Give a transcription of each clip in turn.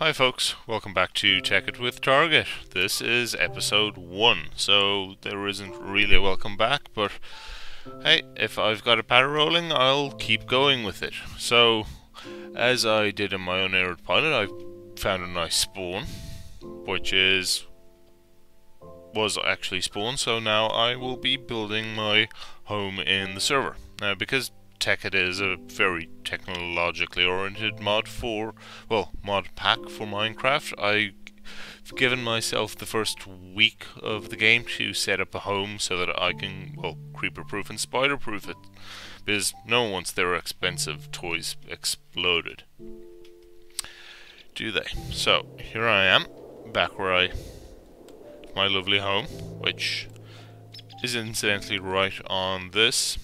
Hi folks, welcome back to Tekkit with Trget. This is episode 1, so there isn't really a welcome back, but hey, if I've got a pattern rolling, I'll keep going with it. So, as I did in my unerred pilot, I found a nice spawn, which was actually spawned, so now I will be building my home in the server. Now, because Tekkit is a very technologically oriented mod pack for Minecraft, I've given myself the first week of the game to set up a home so that I can, creeper-proof and spider-proof it, because no one wants their expensive toys exploded, do they? So, here I am, back where my lovely home, which is incidentally right on this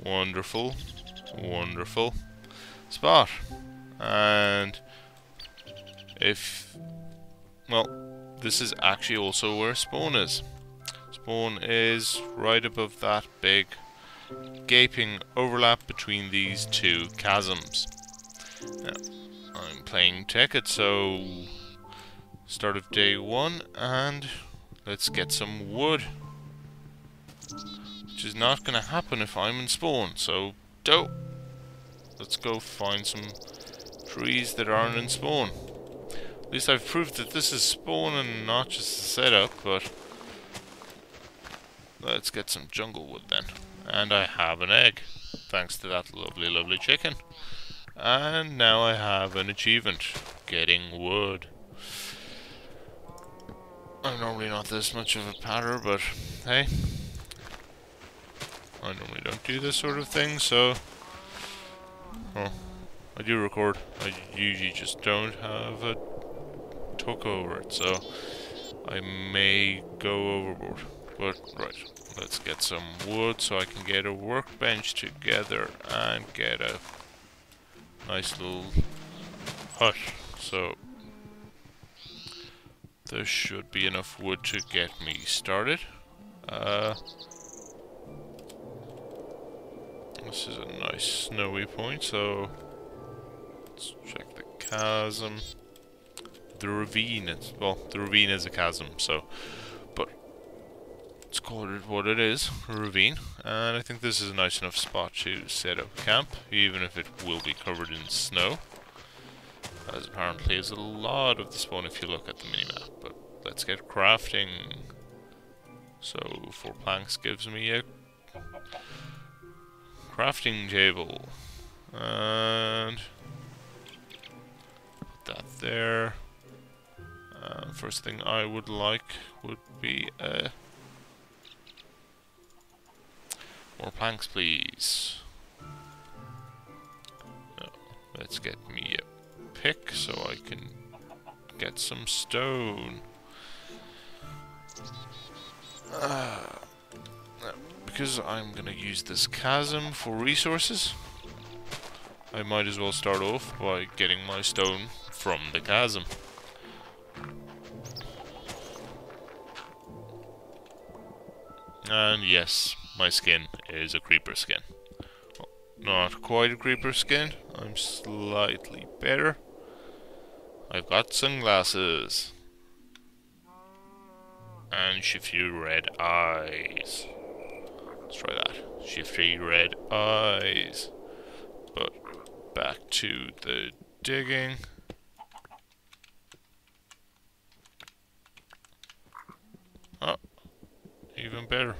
wonderful spot. And this is actually also where spawn is. Spawn is right above that big gaping overlap between these two chasms. Now, I'm playing Tekkit, so start of day 1, and let's get some wood. Which is not going to happen if I'm in spawn, so let's go find some trees that aren't in spawn. At least I've proved that this is spawn and not just a setup, but let's get some jungle wood then. And I have an egg, thanks to that lovely chicken. And now I have an achievement, getting wood. I'm normally not this much of a patter, but hey, I normally don't do this sort of thing, so I do record. I usually just don't have a talk over it, so I may go overboard. But right, let's get some wood so I can get a workbench together and get a nice little hut. So there should be enough wood to get me started. This is a nice snowy point, so let's check the chasm. The ravine, the ravine is a chasm, but let's call it what it is, a ravine. And I think this is a nice enough spot to set up camp, even if it will be covered in snow. As apparently is a lot of the spawn if you look at the minimap. But let's get crafting. So 4 planks gives me a crafting table, and put that there. First thing I would like would be more planks, please. No, let's get me a pick so I can get some stone. Because I'm gonna use this chasm for resources, I might as well start off by getting my stone from the chasm. And yes, my skin is a creeper skin. Well, not quite a creeper skin, I'm slightly better. I've got sunglasses. And shifty red eyes. Let's try that. Shifty red eyes. But back to the digging. Oh, even better.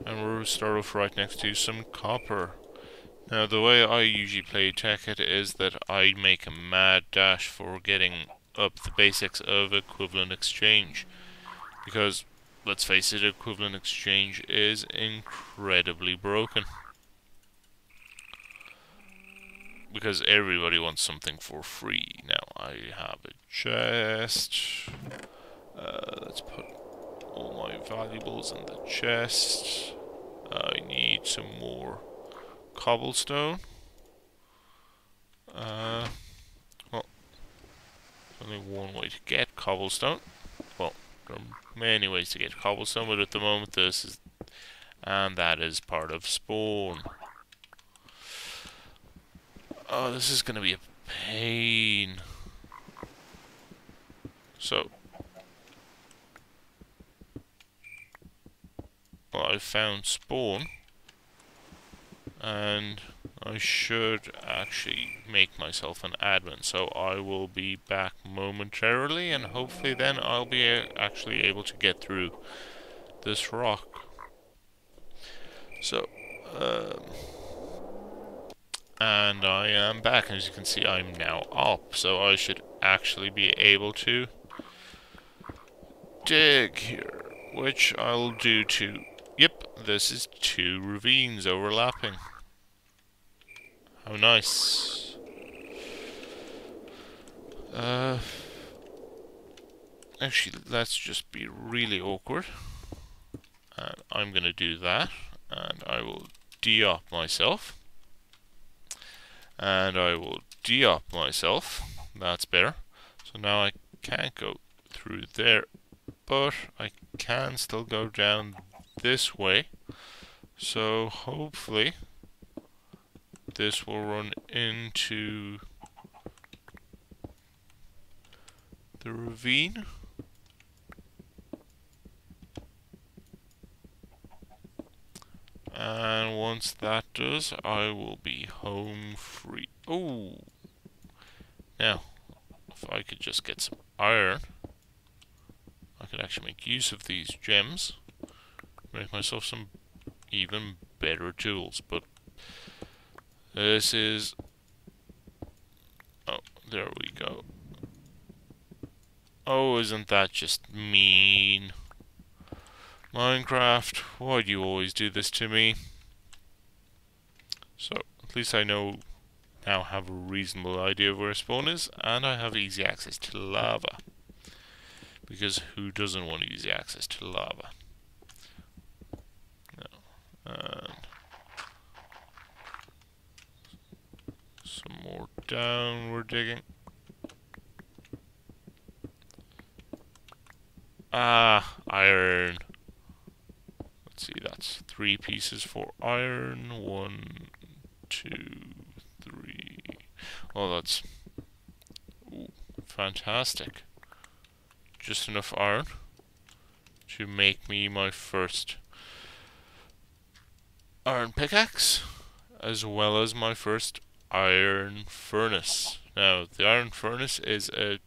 And we'll start off right next to some copper. Now, the way I usually play Tekkit is that I make a mad dash for getting up the basics of equivalent exchange. Because, let's face it, equivalent exchange is incredibly broken. Because everybody wants something for free. Now, I have a chest. Let's put all my valuables in the chest. I need some more cobblestone. Well, only one way to get cobblestone. Well, there are many ways to get cobblestone, but at the moment that is part of spawn. Oh, this is gonna be a pain. So, well, I found spawn, and I should actually make myself an admin. So I will be back momentarily, and hopefully then I'll be actually able to get through this rock. So, and I am back, and as you can see, I'm now up. So I should actually be able to dig here, which I'll do to... Yep, this is 2 ravines overlapping. How nice. Actually, let's just be really awkward. And I'm gonna do that. And I will de-op myself. And I will de-op myself. That's better. So now I can't go through there, but I can still go down this way. So hopefully this will run into the ravine. And once that does, I will be home free. Oh! Now, if I could just get some iron, I could actually make use of these gems, make myself some even better tools. But this is... Oh, there we go. Oh, isn't that just mean? Minecraft, why do you always do this to me? So, at least I now have a reasonable idea of where spawn is, and I have easy access to lava. Because who doesn't want easy access to lava? No. And some more down we're digging. Ah, iron. Let's see, that's 3 pieces for iron. 1, 2, 3. Oh, that's fantastic. Just enough iron to make me my first iron pickaxe, as well as my first iron furnace. Now, the iron furnace is a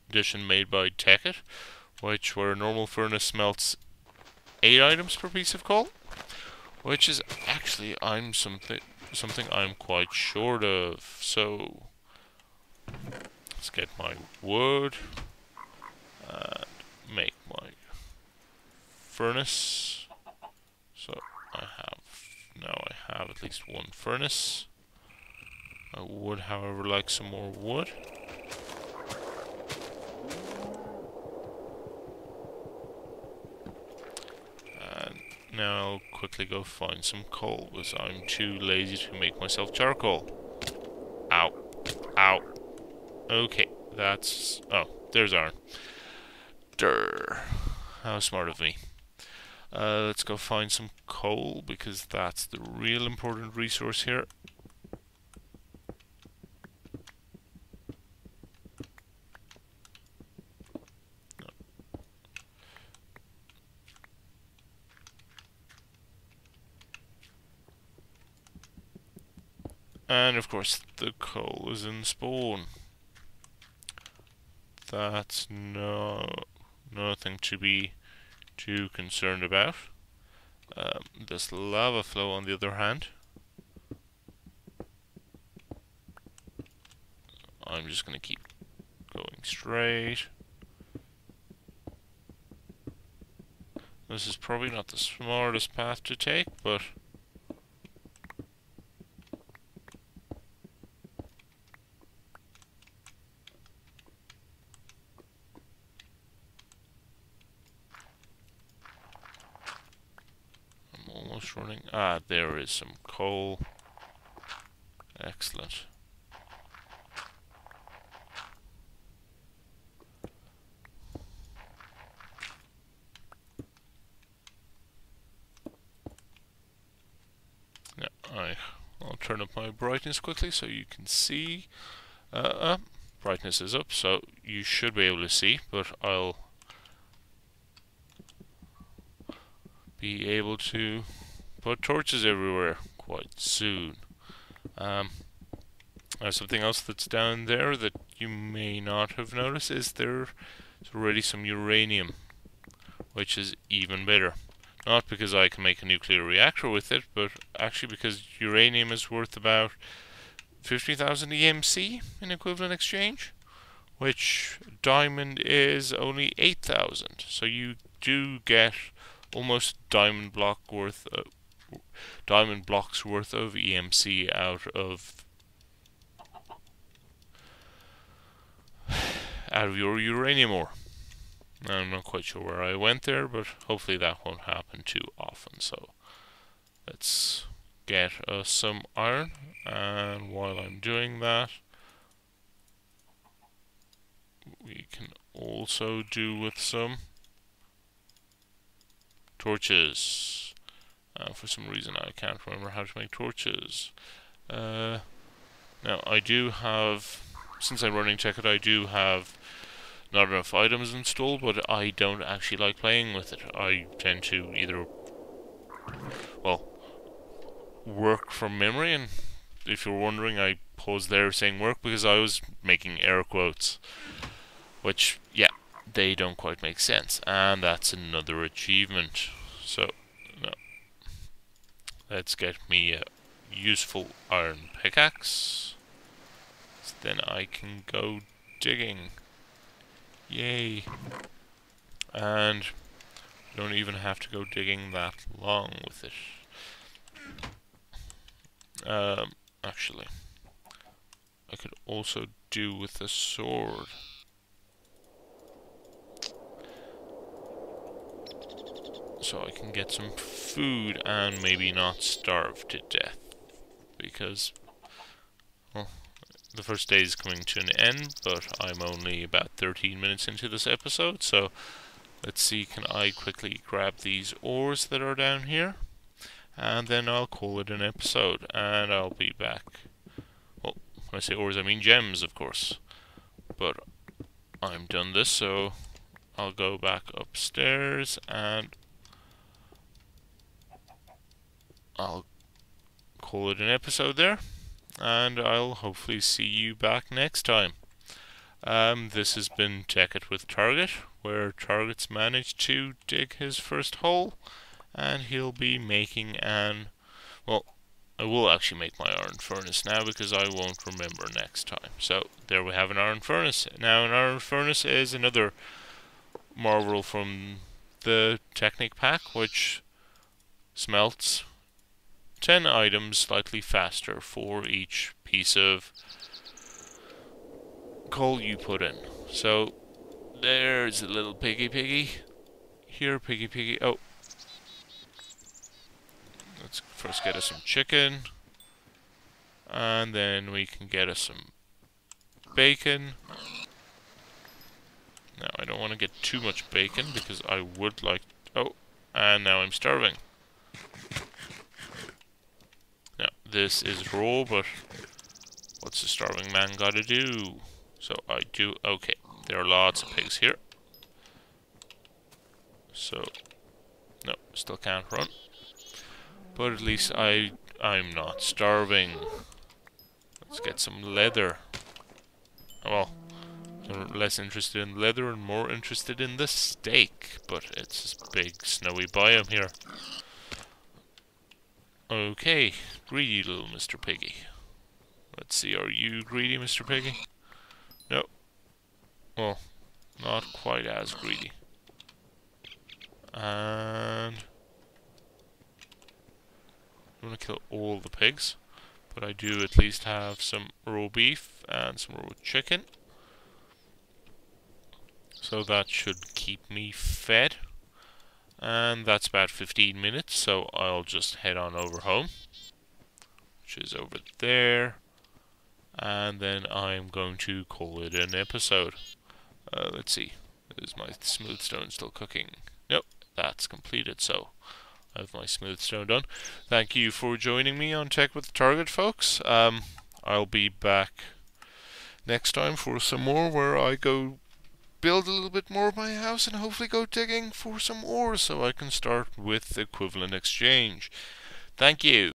addition made by Tekkit, which where a normal furnace smelts 8 items per piece of coal, which is actually something I'm quite short of. So let's get my wood and make my furnace. So now I have at least 1 furnace. I would, however, like some more wood. Now I'll quickly go find some coal, because I'm too lazy to make myself charcoal. Ow. Ow. Okay, that's... Oh, there's iron. Durr. How smart of me. Let's go find some coal, because that's the real important resource here. And of course, the coal is in spawn. That's nothing to be too concerned about. This lava flow, on the other hand, I'm just going to keep going straight. This is probably not the smartest path to take, but almost running. Ah, there is some coal. Excellent. Yeah, I'll turn up my brightness quickly so you can see. brightness is up, so you should be able to see, but I'll be able to put torches everywhere quite soon. Something else that's down there that you may not have noticed is there's already some uranium, which is even better. Not because I can make a nuclear reactor with it, but actually because uranium is worth about 50,000 EMC in equivalent exchange, which diamond is only 8,000. So you do get almost diamond blocks worth of EMC out of your uranium ore. I'm not quite sure where I went there, but hopefully that won't happen too often. So let's get us some iron, and while I'm doing that, we can also do with some torches. For some reason I can't remember how to make torches. Now I do have, since I'm running Tekkit, I do have not enough items installed, but I don't actually like playing with it. I tend to either, well, work from memory, and if you're wondering, I paused there saying work because I was making air quotes, which, yeah, they don't quite make sense, and that's another achievement. So, no. Let's get me a useful iron pickaxe, so then I can go digging. Yay. And you don't even have to go digging that long with it. Actually, I could also do with a sword. So I can get some food and maybe not starve to death. Because, well, the first day is coming to an end, but I'm only about 13 minutes into this episode, so let's see, can I quickly grab these ores that are down here, and then I'll call it an episode, and I'll be back. Well, when I say ores, I mean gems, of course, but I'm done this, so I'll go back upstairs, and I'll call it an episode there. And I'll hopefully see you back next time. This has been Tekkit with Trget, where Trget's managed to dig his first hole, and he'll be making well, I will actually make my iron furnace now because I won't remember next time. So there we have an iron furnace. Now an iron furnace is another marvel from the Technic pack, which smelts 10 items slightly faster for each piece of coal you put in. So there's a little piggy. Here, piggy. Oh, let's first get us some chicken, and then we can get us some bacon. Now I don't want to get too much bacon because I would like, oh, and now I'm starving. Now, this is raw, but what's a starving man gotta do? So I do, okay, there are lots of pigs here. So, no, still can't run. But at least I'm not starving. Let's get some leather. Well, I'm less interested in leather and more interested in the steak, but it's this big snowy biome here. Okay, greedy little Mr. Piggy. Let's see, are you greedy, Mr. Piggy? No. Well, not quite as greedy. And I'm gonna kill all the pigs, but I do at least have some raw beef and some raw chicken. So that should keep me fed. And that's about 15 minutes, so I'll just head on over home, which is over there, and then I'm going to call it an episode. Let's see, is my smooth stone still cooking? Nope, that's completed, so I have my smooth stone done. Thank you for joining me on Tech with Trget, folks. I'll be back next time for some more where I go build a little bit more of my house and hopefully go digging for some ore so I can start with equivalent exchange. Thank you.